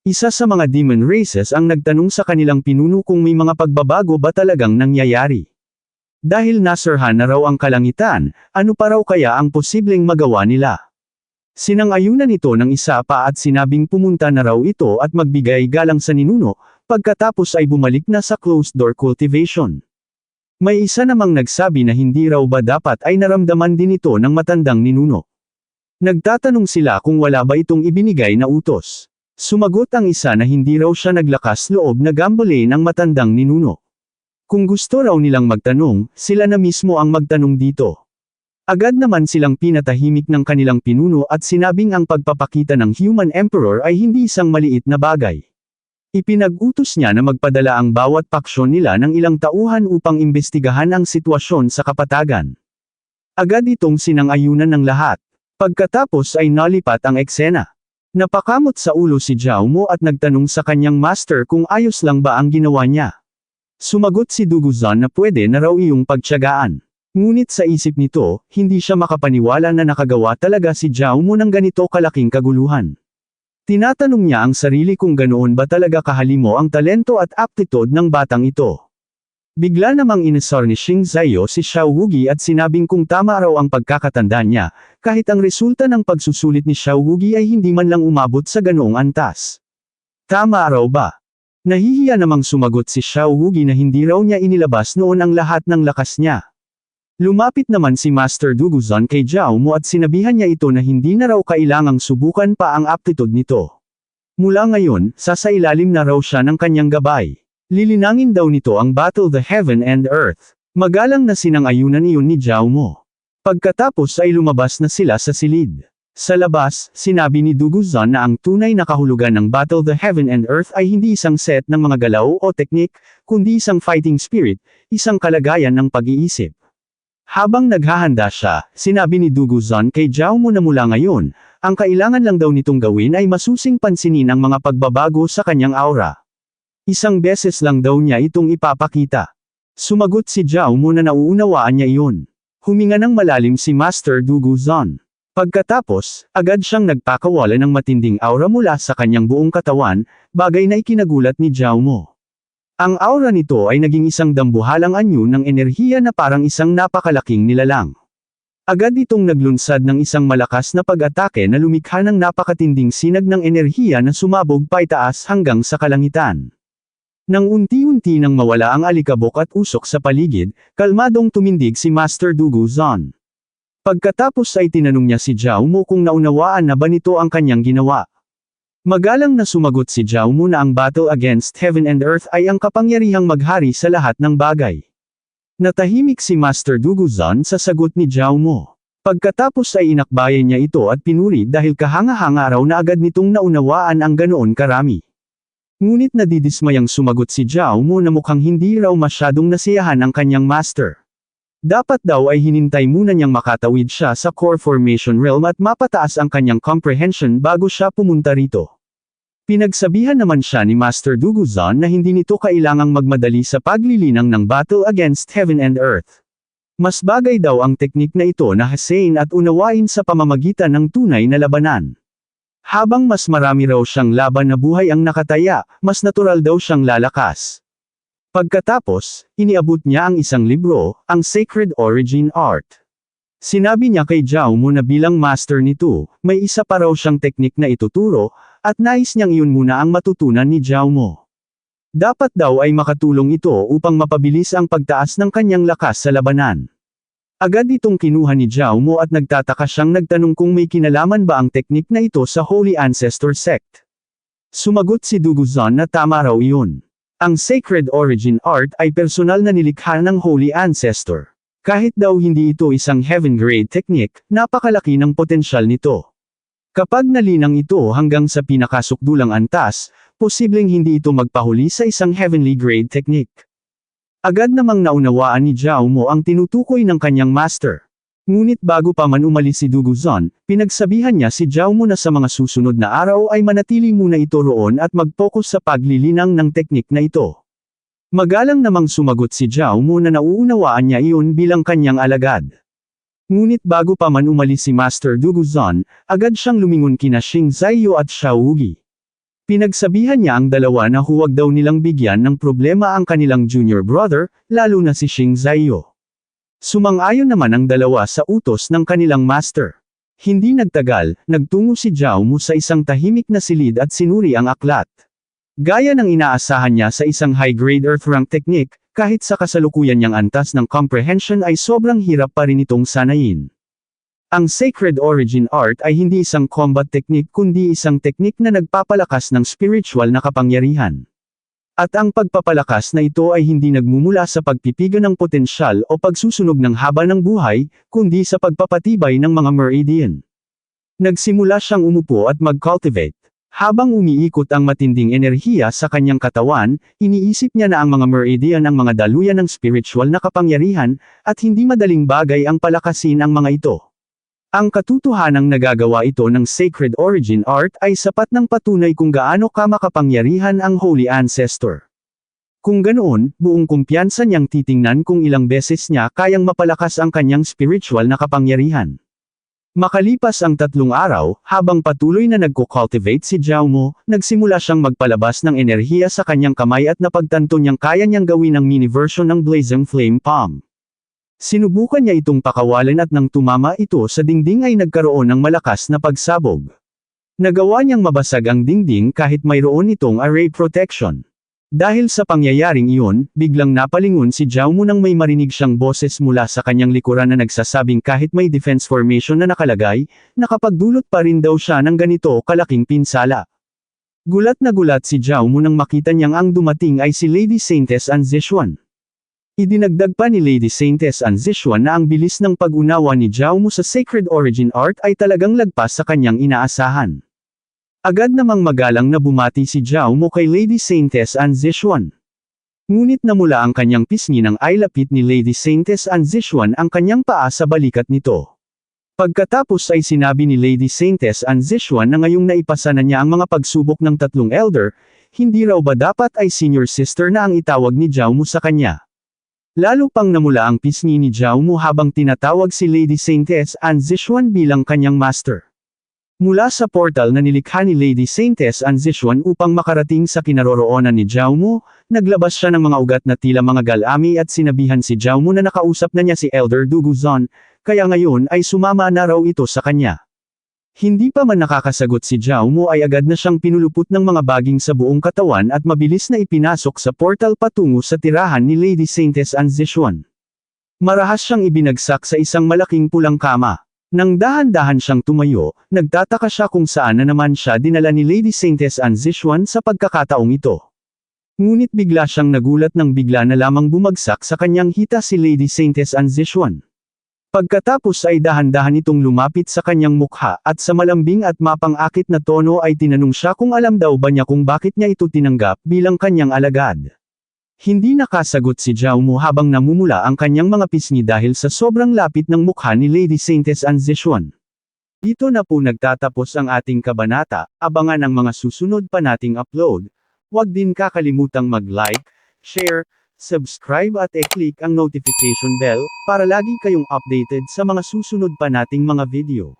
Isa sa mga demon races ang nagtanong sa kanilang pinuno kung may mga pagbabago ba talagang nangyayari. Dahil nasirhan na raw ang kalangitan, ano pa raw kaya ang posibleng magawa nila? Sinang-ayunan ito ng isa pa at sinabing pumunta na raw ito at magbigay galang sa ninuno, pagkatapos ay bumalik na sa closed-door cultivation. May isa namang nagsabi na hindi raw ba dapat ay naramdaman din ito ng matandang ninuno. Nagtatanong sila kung wala ba itong ibinigay na utos. Sumagot ang isa na hindi raw siya naglakas loob na gambalain ang matandang ninuno. Kung gusto raw nilang magtanong, sila na mismo ang magtanong dito. Agad naman silang pinatahimik ng kanilang pinuno at sinabing ang pagpapakita ng Human Emperor ay hindi isang maliit na bagay. Ipinag-utos niya na magpadala ang bawat paksyon nila ng ilang tauhan upang imbestigahan ang sitwasyon sa kapatagan. Agad itong sinang-ayunan ng lahat. Pagkatapos ay nalipat ang eksena. Napakamot sa ulo si Zhao Mo at nagtanong sa kanyang master kung ayos lang ba ang ginawa niya. Sumagot si Duguzan na pwede na raw iyong pagtiyagaan. Ngunit sa isip nito, hindi siya makapaniwala na nakagawa talaga si Zhao Mo ng ganito kalaking kaguluhan. Tinatanong niya ang sarili kung ganoon ba talaga kahalimo ang talento at aptitude ng batang ito. Bigla namang inisar ni Xing Zaiyo si Xiao Wugi at sinabing kung tama raw ang pagkakatanda niya, kahit ang resulta ng pagsusulit ni Xiao Wugi ay hindi man lang umabot sa ganoong antas. Tama raw ba? Nahihiya namang sumagot si Xiao Wugi na hindi raw niya inilabas noon ang lahat ng lakas niya. Lumapit naman si Master Duguzan kay Zhao Mo at sinabihan niya ito na hindi na raw kailangang subukan pa ang aptitude nito. Mula ngayon, sasailalim na raw siya ng kanyang gabay. Lilinangin daw nito ang battle the heaven and earth. Magalang na sinang-ayunan iyon ni Zhao Mo. Pagkatapos ay lumabas na sila sa silid. Sa labas, sinabi ni Duguzan na ang tunay na kahulugan ng battle the heaven and earth ay hindi isang set ng mga galaw o teknik, kundi isang fighting spirit, isang kalagayan ng pag-iisip. Habang naghahanda siya, sinabi ni Duguzan kay Zhao Mo na mula ngayon, ang kailangan lang daw nitong gawin ay masusing pansinin ang mga pagbabago sa kanyang aura. Isang beses lang daw niya itong ipapakita. Sumagot si Zhao Mo na nauunawaan niya iyon. Huminga ng malalim si Master Duguzan. Pagkatapos, agad siyang nagpakawala ng matinding aura mula sa kanyang buong katawan, bagay na ikinagulat ni Zhao Mo. Ang aura nito ay naging isang dambuhalang anyo ng enerhiya na parang isang napakalaking nilalang. Agad itong naglunsad ng isang malakas na pag-atake na lumikha ng napakatinding sinag ng enerhiya na sumabog paitaas hanggang sa kalangitan. Nang unti-unti nang mawala ang alikabok at usok sa paligid, kalmadong tumindig si Master Duguzan. Pagkatapos ay tinanong niya si Zhao Mo kung naunawaan na ba nito ang kanyang ginawa. Magalang na sumagot si Zhao Mo na ang battle against heaven and earth ay ang kapangyarihang maghari sa lahat ng bagay. Natahimik si Master Duguzan sa sagot ni Zhao Mo. Pagkatapos ay inakbayan niya ito at pinuri dahil kahanga-hanga raw na agad nitong naunawaan ang ganoon karami. Ngunit nadidismayang sumagot si Zhao Mo na mukhang hindi raw masyadong nasiyahan ang kanyang master. Dapat daw ay hinintay muna niyang makatawid siya sa core formation realm at mapataas ang kanyang comprehension bago siya pumunta rito. Pinagsabihan naman siya ni Master Duguzan na hindi nito kailangang magmadali sa paglilinang ng battle against heaven and earth. Mas bagay daw ang teknik na ito na hasain at unawain sa pamamagitan ng tunay na labanan. Habang mas marami raw siyang laban na buhay ang nakataya, mas natural daw siyang lalakas. Pagkatapos, iniabot niya ang isang libro, ang Sacred Origin Art. Sinabi niya kay Zhao Mo na bilang master nito, may isa pa raw siyang teknik na ituturo, at nais niyang iyon muna ang matutunan ni Zhao Mo. Dapat daw ay makatulong ito upang mapabilis ang pagtaas ng kanyang lakas sa labanan. Agad itong kinuha ni Zhao Mo at nagtataka siyang nagtanong kung may kinalaman ba ang teknik na ito sa Holy Ancestor Sect. Sumagot si Duguzan na tama raw iyon. Ang Sacred Origin Art ay personal na nilikha ng Holy Ancestor. Kahit daw hindi ito isang heaven-grade technique, napakalaki ng potensyal nito. Kapag nalinang ito hanggang sa pinakasukdulang antas, posibleng hindi ito magpahuli sa isang heavenly grade technique. Agad namang naunawaan ni Zhao Mo ang tinutukoy ng kanyang master. Ngunit bago pa man umalis si Duguzan, pinagsabihan niya si Zhao Mo na sa mga susunod na araw ay manatili muna ito roon at mag-focus sa paglilinang ng teknik na ito. Magalang namang sumagot si Zhao Mo na nauunawaan niya iyon bilang kanyang alagad. Ngunit bago pa man umalis si Master Duguzan, agad siyang lumingon kina Xing Zaiyo at Xiao Wugi. Pinagsabihan niya ang dalawa na huwag daw nilang bigyan ng problema ang kanilang junior brother, lalo na si Xing Zaiyo. Sumang-ayon naman ang dalawa sa utos ng kanilang master. Hindi nagtagal, nagtungo si Zhao Mu sa isang tahimik na silid at sinuri ang aklat. Gaya ng inaasahan niya sa isang high-grade earth rank technique, kahit sa kasalukuyan niyang antas ng comprehension ay sobrang hirap pa rin itong sanayin. Ang Sacred Origin Art ay hindi isang combat technique kundi isang teknik na nagpapalakas ng spiritual na kapangyarihan. At ang pagpapalakas na ito ay hindi nagmumula sa pagpipiga ng potensyal o pagsusunog ng haba ng buhay, kundi sa pagpapatibay ng mga meridian. Nagsimula siyang umupo at mag-cultivate. Habang umiikot ang matinding enerhiya sa kanyang katawan, iniisip niya na ang mga meridian ang mga daluyan ng spiritual na kapangyarihan, at hindi madaling bagay ang palakasin ang mga ito. Ang katotohanang nagagawa ito ng Sacred Origin Art ay sapat ng patunay kung gaano kamakapangyarihan ang Holy Ancestor. Kung ganoon, buong kumpiyansa niyang titingnan kung ilang beses niya kayang mapalakas ang kanyang spiritual na kapangyarihan. Makalipas ang 3 araw, habang patuloy na nagko-cultivate si Zhao Mu, nagsimula siyang magpalabas ng enerhiya sa kanyang kamay at napagtanto niyang kaya niyang gawin ang mini version ng Blazing Flame Palm. Sinubukan niya itong pakawalan at nang tumama ito sa dingding ay nagkaroon ng malakas na pagsabog. Nagawa niyang mabasag ang dingding kahit mayroon itong array protection. Dahil sa pangyayaring iyon, biglang napalingon si Zhao Mu nang may marinig siyang boses mula sa kanyang likuran na nagsasabing kahit may defense formation na nakalagay, nakapagdulot pa rin daw siya ng ganito kalaking pinsala. Gulat na gulat si Zhao Mu nang makita niyang ang dumating ay si Lady Saintess An Zixuan. Idinagdag pa ni Lady Saintess An Zixuan na ang bilis ng pag-unawa ni Zhao Mu sa Sacred Origin Art ay talagang lagpas sa kanyang inaasahan. Agad namang magalang na bumati si Zhao Mu kay Lady Saintess An Zixuan. Ngunit namula ang kanyang pisngi nang ay lapit ni Lady Saintess An Zixuan ang kanyang paa sa balikat nito. Pagkatapos ay sinabi ni Lady Saintess An Zixuan na ngayong naipasa na niya ang mga pagsubok ng 3 elder, hindi raw ba dapat ay senior sister na ang itawag ni Zhao Mu sa kanya. Lalo pang namula ang pisngi ni Zhao Mu habang tinatawag si Lady Saintess An Zixuan bilang kanyang master. Mula sa portal na nilikha ni Lady Saintess An Zixuan upang makarating sa kinaroroonan ni Zhao Mu, naglabas siya ng mga ugat na tila mga galami at sinabihan si Zhao Mu na nakausap na niya si Elder Duguzon, kaya ngayon ay sumama na raw ito sa kanya. Hindi pa man nakakasagot si Zhao Mu ay agad na siyang pinulupot ng mga baging sa buong katawan at mabilis na ipinasok sa portal patungo sa tirahan ni Lady Saintess An Zixuan. Marahas siyang ibinagsak sa isang malaking pulang kama. Nang dahan-dahan siyang tumayo, nagtataka siya kung saan na naman siya dinala ni Lady Saintess An Zixuan sa pagkakataong ito. Ngunit bigla siyang nagulat nang bigla na lamang bumagsak sa kanyang hita si Lady Saintess An Zixuan. Pagkatapos ay dahan-dahan itong lumapit sa kanyang mukha at sa malambing at mapang-akit na tono ay tinanong siya kung alam daw ba niya kung bakit niya ito tinanggap bilang kanyang alagad. Hindi nakasagot si Zhao Mu habang namumula ang kanyang mga pisngi dahil sa sobrang lapit ng mukha ni Lady Saintess An Zixuan. Dito na po nagtatapos ang ating kabanata, abangan ang mga susunod pa nating upload. Huwag din kakalimutang mag-like, share, subscribe at i-click ang notification bell para lagi kayong updated sa mga susunod pa nating mga video.